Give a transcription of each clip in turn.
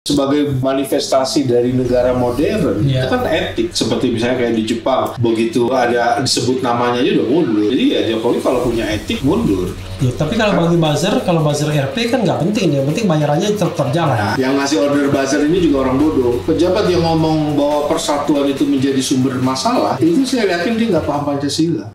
sebagai manifestasi dari negara modern. Itu kan etik, seperti misalnya kayak di Jepang, begitu ada disebut namanya aja udah mundur. Jadi ya Jokowi kalau punya etik mundur. Ya, tapi kalau bagi buzzer RP kan nggak penting, yang penting bayarannya tetap terjalan. Nah, yang ngasih order buzzer ini juga orang bodoh. Pejabat yang ngomong bahwa persatuan itu menjadi sumber masalah, itu saya yakin dia nggak paham Pancasila.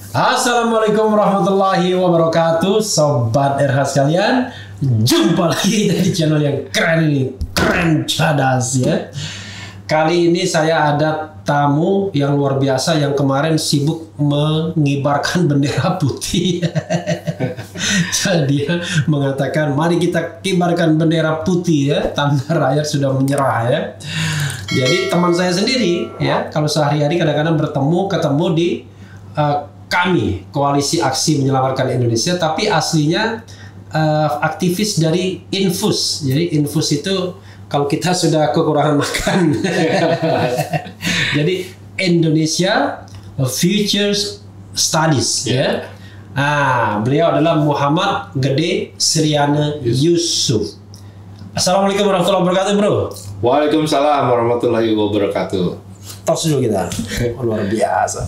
Assalamualaikum warahmatullahi wabarakatuh, Sobat RH sekalian. Jumpa lagi di channel yang keren ini, keren cadas ya. Kali ini saya ada tamu yang luar biasa yang kemarin sibuk mengibarkan bendera putih. Jadi dia mengatakan mari kita kibarkan bendera putih ya, tanda rakyat sudah menyerah ya. Jadi teman saya sendiri ya, kalau sehari-hari kadang-kadang ketemu di kami Koalisi Aksi Menyelamatkan Indonesia, tapi aslinya aktivis dari Infus. Jadi Infus itu kalau kita sudah kekurangan makan. Jadi Indonesia Future Studies ya. Beliau adalah Muhammad Gede Suryana Yusuf. Assalamualaikum warahmatullahi wabarakatuh, bro. Waalaikumsalam warahmatullahi wabarakatuh. Tos dulu kita. Luar biasa.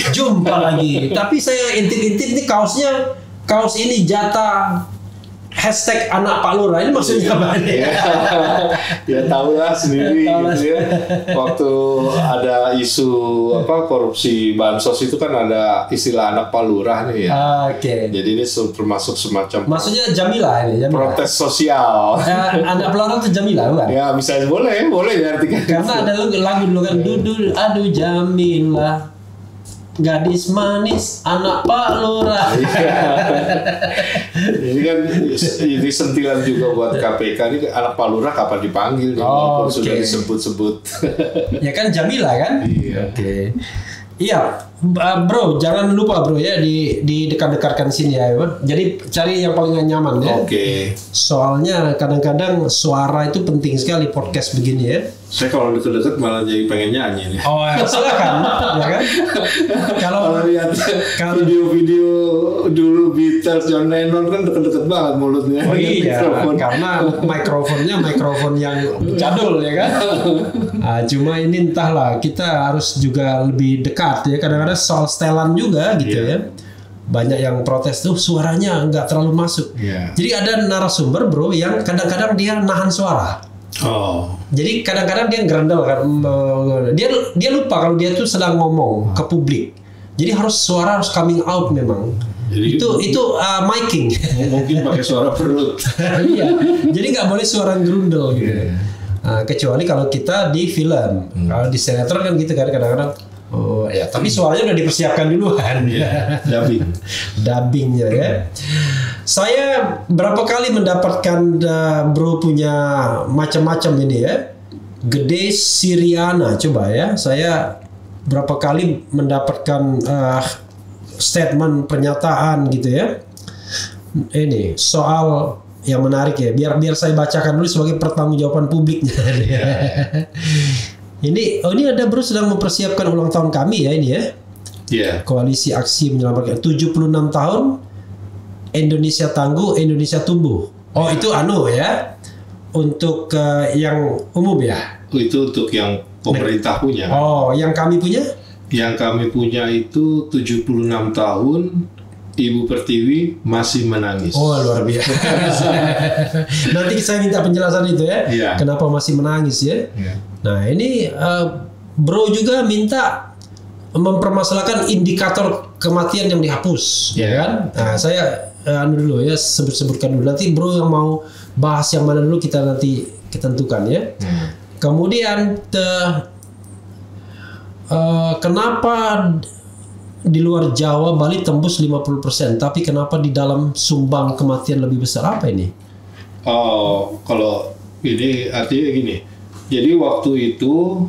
Jumpa lagi. Tapi saya intip-intip nih kaos ini jatah hashtag anak Pak Lurah. Ini maksudnya apa nih? Ya tahu lah sendiri gitu ya. Waktu ada isu korupsi bansos itu kan ada istilah anak Pak Lurah nih ya. Oke. Jadi ini termasuk semacam Maksudnya Jamila ini, protes sosial. Anak Pak Lurah itu Jamila bukan? Ya misalnya boleh diartikan. Karena ada lagu dulu kan, dudul aduh Jamila, gadis manis anak Pak Lurah. Ini kan ini sentilan juga buat KPK. Ini anak Pak Lurah kapan dipanggil? Walaupun sudah disebut-sebut. Ya kan Jamila kan? Iya. Oke. Iya, bro, jangan lupa bro ya di dekat-dekatkan sini ya, bro. Jadi cari yang paling nyaman ya. Oke. Soalnya kadang-kadang suara itu penting sekali podcast begini ya. Saya kalau deket-deket malah jadi pengen nyanyi nih. Oh ya, silakan, ya kan? Kalau lihat video-video dulu Beatles, John Lennon kan deket-deket banget mulutnya. Oh iya, karena mikrofon yang jadul ya kan. Cuma ini entahlah, kita harus juga lebih dekat ya. Kadang-kadang soal setelan juga gitu ya. Banyak yang protes tuh suaranya nggak terlalu masuk. Jadi ada narasumber bro yang kadang-kadang dia nahan suara. Jadi kadang-kadang dia ngerendel kan, dia lupa kalau dia tuh sedang ngomong ke publik. Jadi suara harus coming out memang. Jadi itu miking. Mungkin pakai suara perut. Iya. Jadi nggak boleh suara gerundel gitu. Kecuali kalau kita di film, kalau di sinetron kan gitu kan kadang-kadang. Oh ya, tapi suaranya udah dipersiapkan duluan. Dubbingnya ya. Saya berapa kali mendapatkan bro punya macam-macam ini ya. Gede Suryana, coba ya. Saya berapa kali mendapatkan statement pernyataan gitu ya. Ini soal yang menarik ya. Biar saya bacakan dulu sebagai pertanggungjawaban publiknya. Ini ada bro sedang mempersiapkan ulang tahun kami ya ini ya. Koalisi Aksi Menyelamatkan 76 tahun. Indonesia Tangguh, Indonesia Tumbuh. Oh itu ya, untuk yang umum ya? Itu untuk yang pemerintah punya. Oh, yang kami punya? Yang kami punya itu 76 tahun, Ibu Pertiwi masih menangis. Oh luar biasa. Nanti saya minta penjelasan itu ya. Kenapa masih menangis ya? Nah ini bro juga minta mempermasalahkan indikator kematian yang dihapus, ya kan? Nah saya dulu ya sebutkan dulu, nanti bro yang mau bahas yang mana dulu kita nanti tentukan ya. Kemudian kenapa di luar Jawa Bali tembus 50%, tapi kenapa di dalam sumbang kematian lebih besar, apa ini? Oh, kalau ini artinya gini, Jadi waktu itu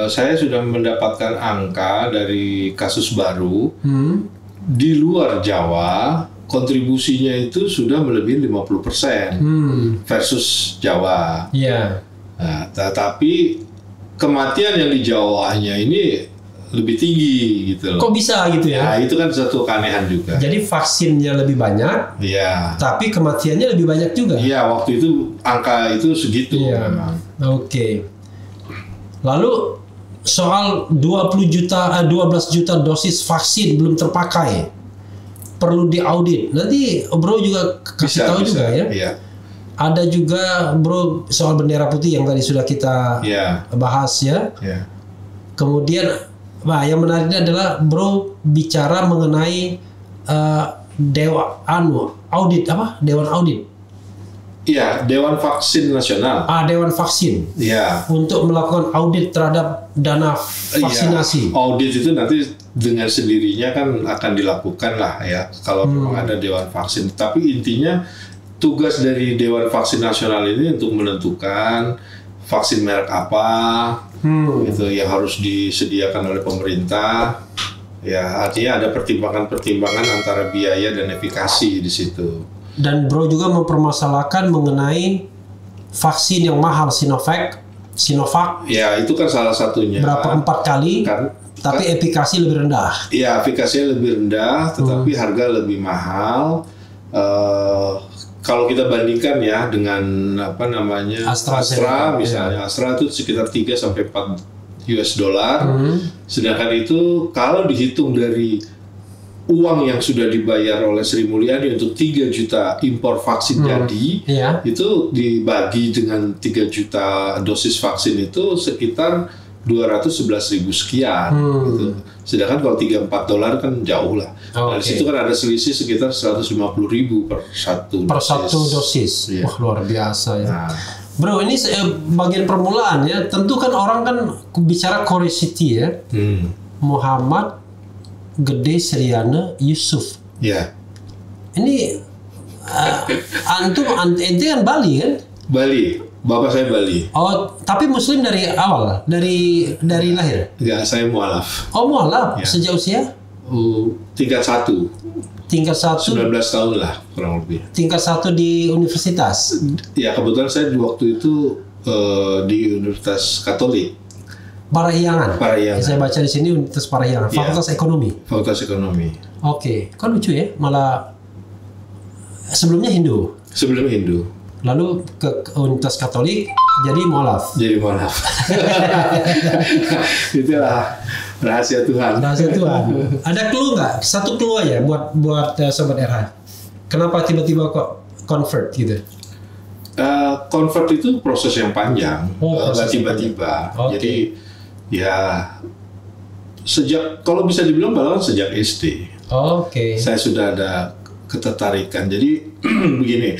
saya sudah mendapatkan angka dari kasus baru di luar Jawa, kontribusinya itu sudah melebihi 50% versus Jawa. Iya. Nah, tetapi kematian yang di Jawanya ini lebih tinggi gitu loh. Kok bisa gitu ya? Nah, itu kan satu keanehan juga. Jadi vaksinnya lebih banyak, Iya. tapi kematiannya lebih banyak juga. Iya, waktu itu angka itu segitu Iya. memang. Oke. Lalu soal 12 juta dosis vaksin belum terpakai, perlu diaudit. Nanti Bro juga kasih tahu juga ya. Iya. Ada juga Bro soal bendera putih yang tadi sudah kita Iya. bahas ya. Iya. Kemudian, yang menariknya adalah Bro bicara mengenai Dewan Audit. Iya, Dewan Vaksin Nasional. Dewan Vaksin. Iya. Untuk melakukan audit terhadap dana vaksinasi. Iya. Audit itu nanti dengan sendirinya kan akan dilakukan lah ya kalau memang ada Dewan Vaksin. Tapi intinya tugas dari Dewan Vaksin Nasional ini untuk menentukan vaksin merek apa gitu yang harus disediakan oleh pemerintah. Ya, artinya ada pertimbangan-pertimbangan antara biaya dan efikasi di situ. Dan Bro juga mempermasalahkan mengenai vaksin yang mahal Sinovac. Ya, itu kan salah satunya. Berapa 4 kali, tapi efikasi lebih rendah. Iya, efikasinya lebih rendah, tetapi harga lebih mahal. Kalau kita bandingkan ya dengan Astra misalnya, Astra itu sekitar 3 sampai 4 US dollar. Sedangkan itu kalau dihitung dari uang yang sudah dibayar oleh Sri Mulyani untuk 3 juta impor vaksin jadi, itu dibagi dengan 3 juta dosis vaksin itu sekitar 211.000 sekian gitu. Sedangkan kalau 3-4 dolar kan jauh lah. Nah, di situ kan ada selisih sekitar 150.000 per satu dosis. Wah, luar biasa ya. Nah. Bro, ini bagian permulaan ya. Tentu kan orang kan bicara curiosity ya. Muhammad Gede Sriana Yusuf. Ya. Ini ente kan Bali kan? Bali. Bapak saya Bali. Oh, tapi Muslim dari awal, dari lahir? Enggak, saya mualaf. Oh, mualaf. Ya. Sejak usia? Tingkat 1. Tingkat 1. 19 tahun lah kurang lebih. Tingkat 1 di universitas. Ya, kebetulan saya waktu itu di Universitas Katolik. Parahyangan. Saya baca di sini Universitas Parahyangan, Fakultas Ekonomi. Fakultas Ekonomi. Oke, kan lucu ya, malah sebelumnya Hindu. Sebelum Hindu. Lalu ke Universitas Katolik jadi mualaf. Jadi mualaf. Itulah rahasia Tuhan. Rahasia Tuhan. Ada clue nggak? Satu clue aja buat Sobat RH. Kenapa tiba-tiba kok convert gitu? Convert itu proses yang panjang, nggak tiba-tiba. Okay. Jadi ya sejak, kalau bisa dibilang bahkan sejak SD. Saya sudah ada ketertarikan. Jadi begini,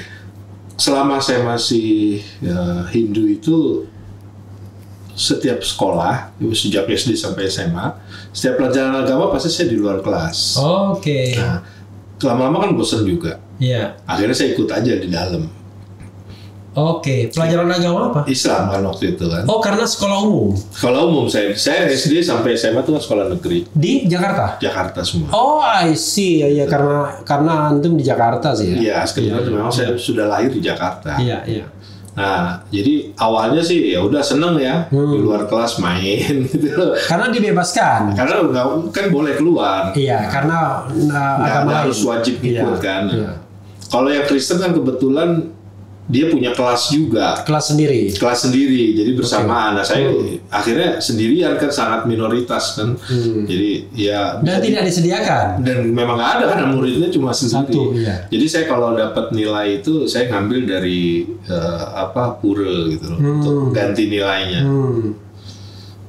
selama saya masih Hindu itu setiap sekolah, sejak SD sampai SMA, setiap pelajaran agama pasti saya di luar kelas. Nah, lama-lama kan bosan juga. Akhirnya saya ikut aja di dalam. Pelajaran agama apa? Islam kan waktu itu kan. Karena sekolah umum. Sekolah umum saya SD sampai SMA itu kan sekolah negeri. Di Jakarta? Jakarta semua. I see. Ya, karena antum di Jakarta sih ya. Iya, sebenarnya memang saya sudah lahir di Jakarta. Iya. Nah, jadi awalnya sih ya udah seneng ya di luar kelas main gitu. Karena dibebaskan. Karena kan boleh keluar. Iya, karena agama harus wajib ikut kan. Iya. Kalau yang Kristen kan kebetulan dia punya kelas juga. Kelas sendiri, jadi bersamaan. Nah, saya akhirnya sendirian kan, sangat minoritas kan. Jadi ya. Dan tidak disediakan. Dan memang nggak ada kan, muridnya cuma sendiri. Jadi saya kalau dapat nilai itu saya ngambil dari pura gitu loh, untuk ganti nilainya.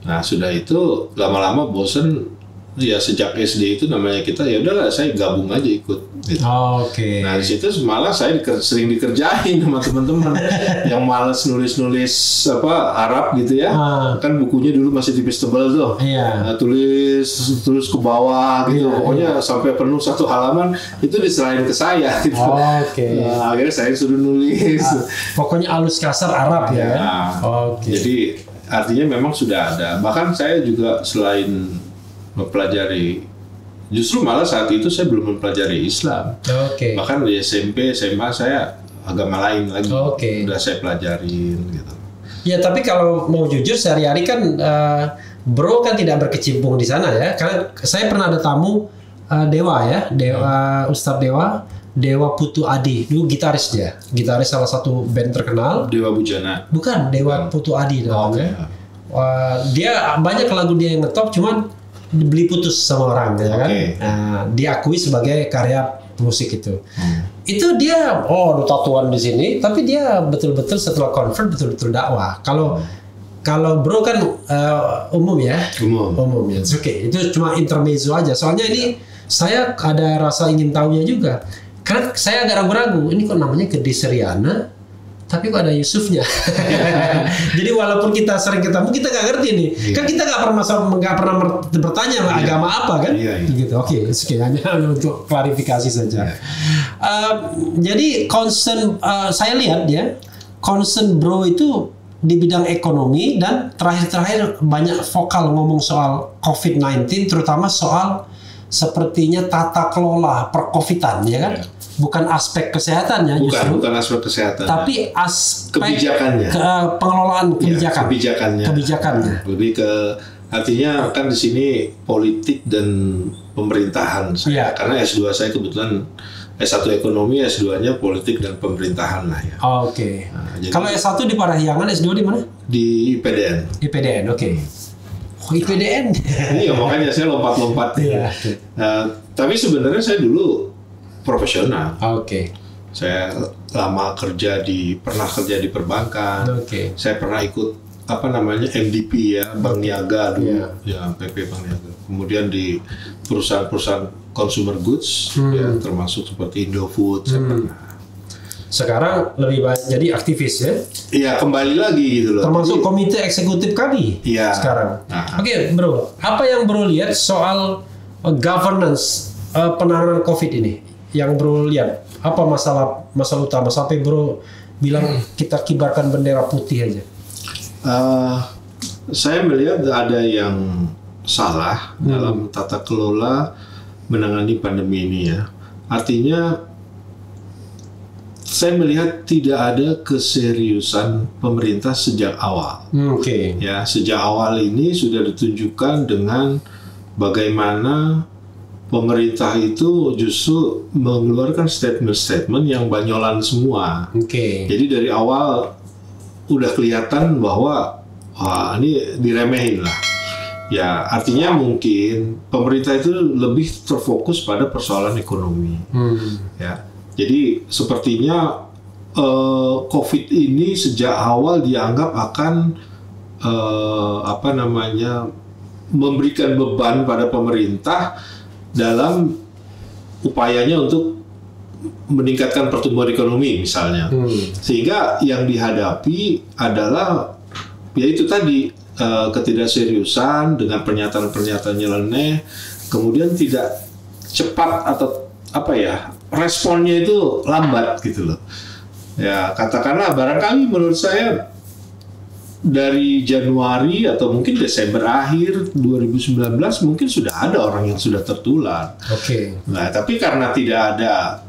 Nah, sudah itu lama-lama bosen. Ya sejak SD itu namanya kita ya udahlah saya gabung aja ikut. Gitu. Nah di situ malah saya sering dikerjain sama teman-teman yang malas nulis Arab gitu ya. Kan bukunya dulu masih tipis tebal tuh. Nah, tulis ke bawah gitu. Pokoknya sampai penuh 1 halaman itu diserahin ke saya. Gitu. Nah, akhirnya saya suruh nulis. Pokoknya alus kasar Arab ya. Jadi artinya memang sudah ada. Bahkan saya juga selain mempelajari, justru malah saat itu saya belum mempelajari Islam. Bahkan di SMP, SMA saya agama lain lagi. Udah saya pelajarin gitu. Ya, tapi kalau mau jujur sehari-hari kan Bro kan tidak berkecimpung di sana ya. Karena saya pernah ada tamu Dewa ya, Ustadz Dewa Putu Adi, dulu gitaris salah satu band terkenal. Dewa Bujana. Bukan, Dewa Putu Adi namanya. Dia banyak lagu dia yang ngetop, cuman dibeli putus sama orang, ya kan? Diakui sebagai karya musik itu. Itu dia, ada tatuan di sini, tapi dia betul-betul setelah convert betul-betul dakwah. Kalau Bro kan umum ya, umum ya. Oke, itu cuma intermezzo aja. Soalnya ini saya ada rasa ingin tahunya juga. Karena saya agak ragu-ragu, ini kok namanya Gede Seriana, tapi kok ada Yusufnya. Jadi walaupun kita sering ketemu, kita nggak ngerti nih. Kan kita nggak pernah bertanya agama apa kan? Gitu. Oke, hanya untuk klarifikasi saja. Jadi concern saya lihat ya, concern Bro itu di bidang ekonomi, dan terakhir banyak vokal ngomong soal COVID-19, terutama soal sepertinya tata kelola per-covidan, ya kan? Bukan aspek kesehatannya bukan aspek kesehatan, tapi aspek kebijakannya, pengelolaan kebijakan, kebijakannya. Lebih ke, artinya kan di sini politik dan pemerintahan saya, karena S2 saya kebetulan S1 ekonomi, S2-nya politik dan pemerintahan lah ya. Nah, kalau S1 di Parahyangan, S2 di mana? Di IPDN. IPDN, IPDN. Iya, makanya saya lompat-lompat. Tapi sebenarnya saya dulu profesional. Saya pernah kerja di perbankan. Saya pernah ikut MDP ya, Bank Niaga dulu, ya PP Bank Niaga. Kemudian di perusahaan-perusahaan consumer goods, ya termasuk seperti Indofood. Saya pernah. Sekarang lebih banyak jadi aktivis ya? Iya, kembali lagi gitu loh. Termasuk komite eksekutif kami sekarang. Oke, Bro, apa yang Bro lihat soal governance penanganan COVID ini? Yang Bro lihat apa masalah utama sampai Bro bilang kita kibarkan bendera putih aja? Saya melihat ada yang salah dalam tata kelola menangani pandemi ini ya. Artinya saya melihat tidak ada keseriusan pemerintah sejak awal. Ya, sejak awal ini sudah ditunjukkan dengan bagaimana pemerintah itu justru mengeluarkan statement-statement yang banyolan semua. Jadi dari awal udah kelihatan bahwa ini diremehin lah. Ya, artinya mungkin pemerintah itu lebih terfokus pada persoalan ekonomi. Ya, jadi sepertinya COVID ini sejak awal dianggap akan memberikan beban pada pemerintah dalam upayanya untuk meningkatkan pertumbuhan ekonomi misalnya, sehingga yang dihadapi adalah yaitu tadi ketidakseriusan dengan pernyataan-pernyataan nyeleneh, kemudian tidak cepat atau responnya itu lambat gitu loh. Ya, katakanlah barangkali menurut saya dari Januari atau mungkin Desember akhir 2019 mungkin sudah ada orang yang sudah tertular. Nah, tapi karena tidak ada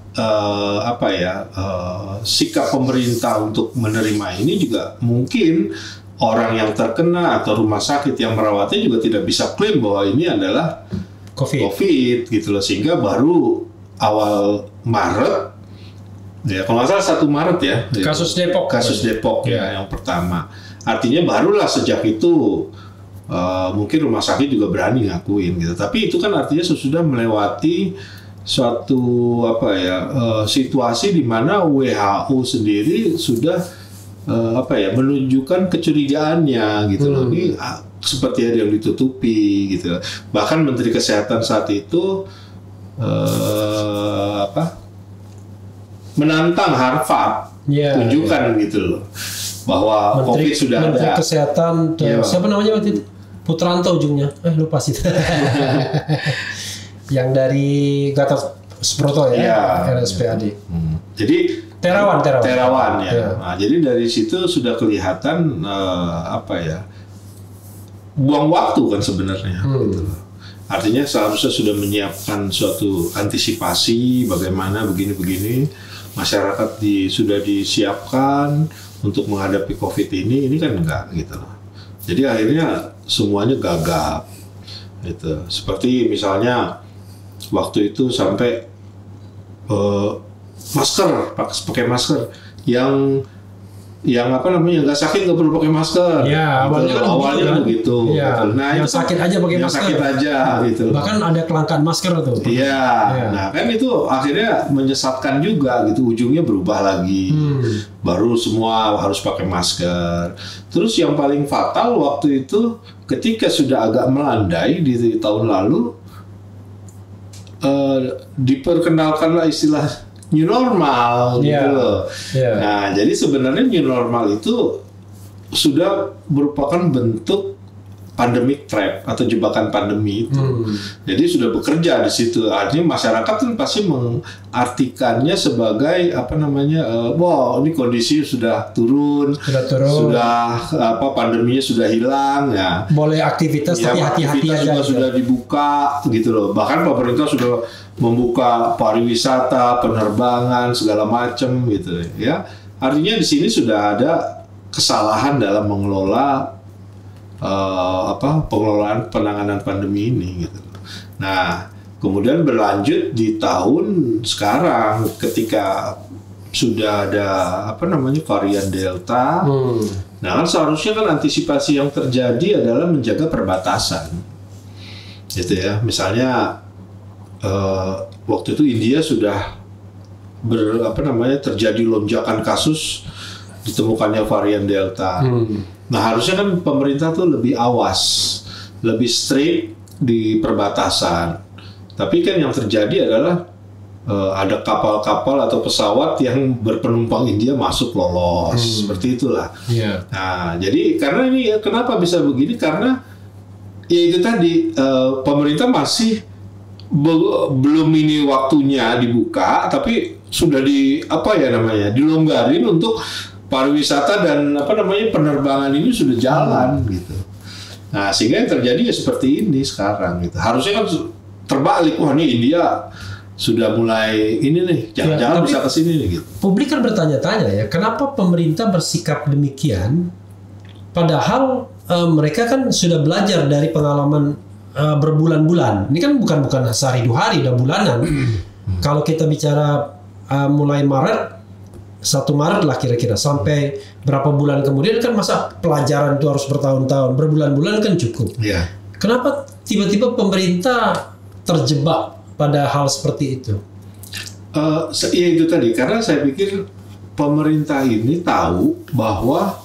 sikap pemerintah untuk menerima ini, juga mungkin orang yang terkena atau rumah sakit yang merawatnya juga tidak bisa klaim bahwa ini adalah COVID gitu loh, sehingga baru awal Maret ya, kalau nggak salah 1 Maret ya, kasus Depok ya yang pertama. Artinya barulah sejak itu mungkin rumah sakit juga berani ngakuin gitu. Tapi itu kan artinya sudah melewati suatu situasi di mana WHO sendiri sudah menunjukkan kecurigaannya gitu loh. Ini seperti ada yang ditutupi gitu. Bahkan Menteri Kesehatan saat itu menantang Harvard, tunjukkan gitu loh bahwa COVID sudah ada. Menteri Kesehatan siapa namanya waktu itu? Putranto ujungnya, lupa sih. Yang dari Gatot Subroto ya, RSPAD. Jadi Terawan ya. Ya. Nah, jadi dari situ sudah kelihatan buang waktu kan sebenarnya. Gitu. Artinya seharusnya sudah menyiapkan suatu antisipasi bagaimana begini-begini, masyarakat sudah disiapkan untuk menghadapi COVID ini kan enggak gitu loh. Jadi akhirnya semuanya gagap gitu. Seperti misalnya waktu itu sampai pakai masker yang apa namanya nggak sakit nggak perlu pakai masker. Ya, gitu. awalnya kan begitu. Ya, gitu. Nah, yang itu sakit aja pakai yang masker. sakit aja gitu. Bahkan ada kelangkaan masker tuh. Iya. Nah, kan itu akhirnya menyesatkan juga gitu. Ujungnya berubah lagi. Baru semua harus pakai masker. Terus yang paling fatal waktu itu ketika sudah agak melandai di tahun lalu diperkenalkanlah istilah new normal gitu loh. Nah, jadi sebenarnya new normal itu sudah merupakan bentuk pandemic trap atau jebakan pandemi itu. Jadi sudah bekerja di situ. Artinya masyarakat kan pasti mengartikannya sebagai apa namanya, wow ini kondisi sudah turun, sudah pandeminya sudah hilang ya. Boleh aktivitas tapi hati-hati aja. Sudah dibuka gitu loh. Bahkan pemerintah sudah membuka pariwisata, penerbangan segala macam gitu ya. Artinya di sini sudah ada kesalahan dalam mengelola pengelolaan penanganan pandemi ini gitu. Nah, kemudian berlanjut di tahun sekarang ketika sudah ada varian Delta. Nah, kan seharusnya kan antisipasi yang terjadi adalah menjaga perbatasan. Gitu ya. Misalnya waktu itu India sudah terjadi lonjakan kasus ditemukannya varian Delta. Nah, harusnya kan pemerintah tuh lebih awas, lebih strict di perbatasan. Tapi kan yang terjadi adalah ada kapal-kapal atau pesawat yang berpenumpang India masuk lolos, seperti itulah. Nah, jadi karena ini kenapa bisa begini? Karena ya itu tadi pemerintah masih belum ini waktunya dibuka, tapi sudah dilonggarin untuk pariwisata dan penerbangan ini sudah jalan gitu. Nah, sehingga yang terjadi ya seperti ini sekarang gitu. Harusnya kan terbalik, wah ini India sudah mulai ini nih, jangan-jangan bisa ke sini nih gitu. Publik kan bertanya-tanya ya, kenapa pemerintah bersikap demikian padahal mereka kan sudah belajar dari pengalaman berbulan-bulan. Ini kan bukan sehari dua hari, udah bulanan. Kalau kita bicara mulai Maret 1 Maret lah kira-kira sampai berapa bulan kemudian kan masa pelajaran itu harus bertahun-tahun, berbulan-bulan kan cukup. Kenapa tiba-tiba pemerintah terjebak pada hal seperti itu? Ya itu tadi, karena saya pikir pemerintah ini tahu bahwa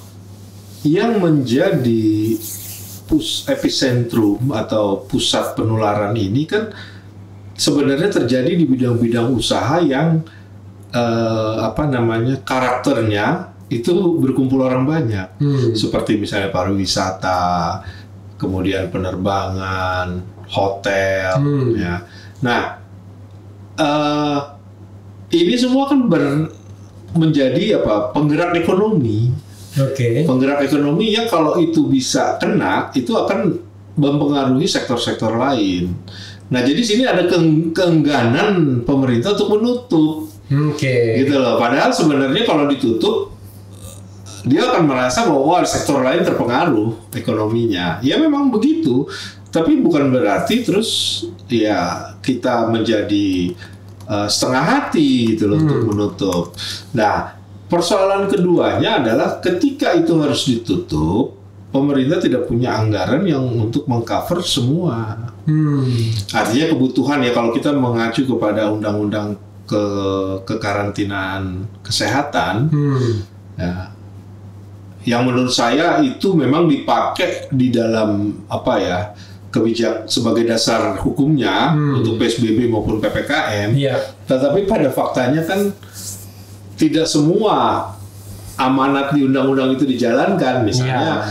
yang menjadi epicentrum atau pusat penularan ini kan sebenarnya terjadi di bidang-bidang usaha yang karakternya itu berkumpul orang banyak, seperti misalnya pariwisata, kemudian penerbangan, hotel, ya. Nah, ini semua kan menjadi penggerak ekonomi. Penggerak ekonomi yang kalau itu bisa kena, itu akan mempengaruhi sektor-sektor lain. Nah, jadi sini ada keengganan pemerintah untuk menutup. Gitu loh. Padahal sebenarnya kalau ditutup, dia akan merasa bahwa sektor lain terpengaruh ekonominya. Ya memang begitu. Tapi bukan berarti terus ya kita menjadi setengah hati gitu loh untuk menutup. Nah, persoalan keduanya adalah ketika itu harus ditutup, pemerintah tidak punya anggaran yang untuk mengcover semua. Artinya kebutuhan ya, kalau kita mengacu kepada undang-undang kekarantinaan kesehatan, ya, yang menurut saya itu memang dipakai di dalam sebagai dasar hukumnya untuk PSBB maupun PPKM. Tetapi pada faktanya kan tidak semua amanat di undang-undang itu dijalankan. Misalnya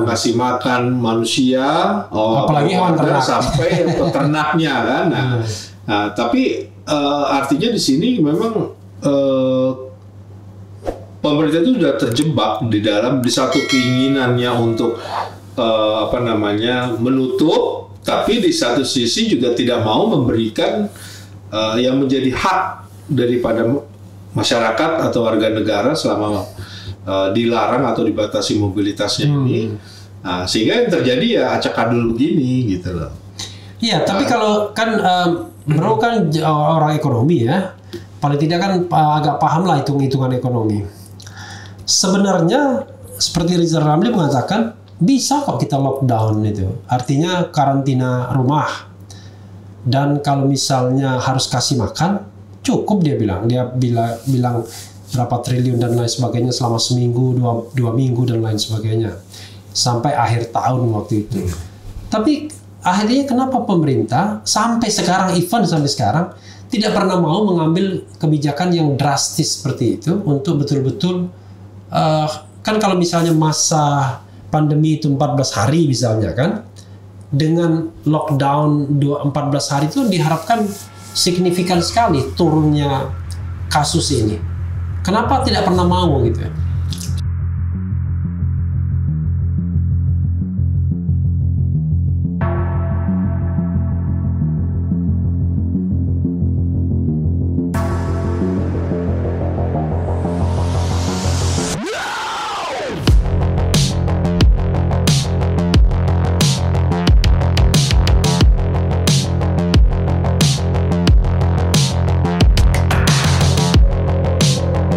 mengasih makan manusia, apalagi hewan ternak sampai peternaknya kan. Nah, tapi artinya di sini memang pemerintah itu sudah terjebak di satu keinginannya untuk menutup, tapi di satu sisi juga tidak mau memberikan yang menjadi hak daripada masyarakat atau warga negara selama dilarang atau dibatasi mobilitasnya ini. Nah, sehingga yang terjadi ya acak adul begini gitu loh. Iya, tapi kalau kan Bro kan orang ekonomi ya, paling tidak kan agak paham lah hitung-hitungan ekonomi. Sebenarnya seperti Rizal Ramli mengatakan bisa kok kita lockdown itu, artinya karantina rumah. Dan kalau misalnya harus kasih makan, cukup dia bilang berapa triliun dan lain sebagainya selama seminggu, dua minggu dan lain sebagainya sampai akhir tahun waktu itu. Tapi akhirnya kenapa pemerintah sampai sekarang tidak pernah mau mengambil kebijakan yang drastis seperti itu untuk betul-betul kan kalau misalnya masa pandemi itu 14 hari misalnya kan, dengan lockdown 14 hari itu diharapkan signifikan sekali turunnya kasus ini. Kenapa tidak pernah mau gitu?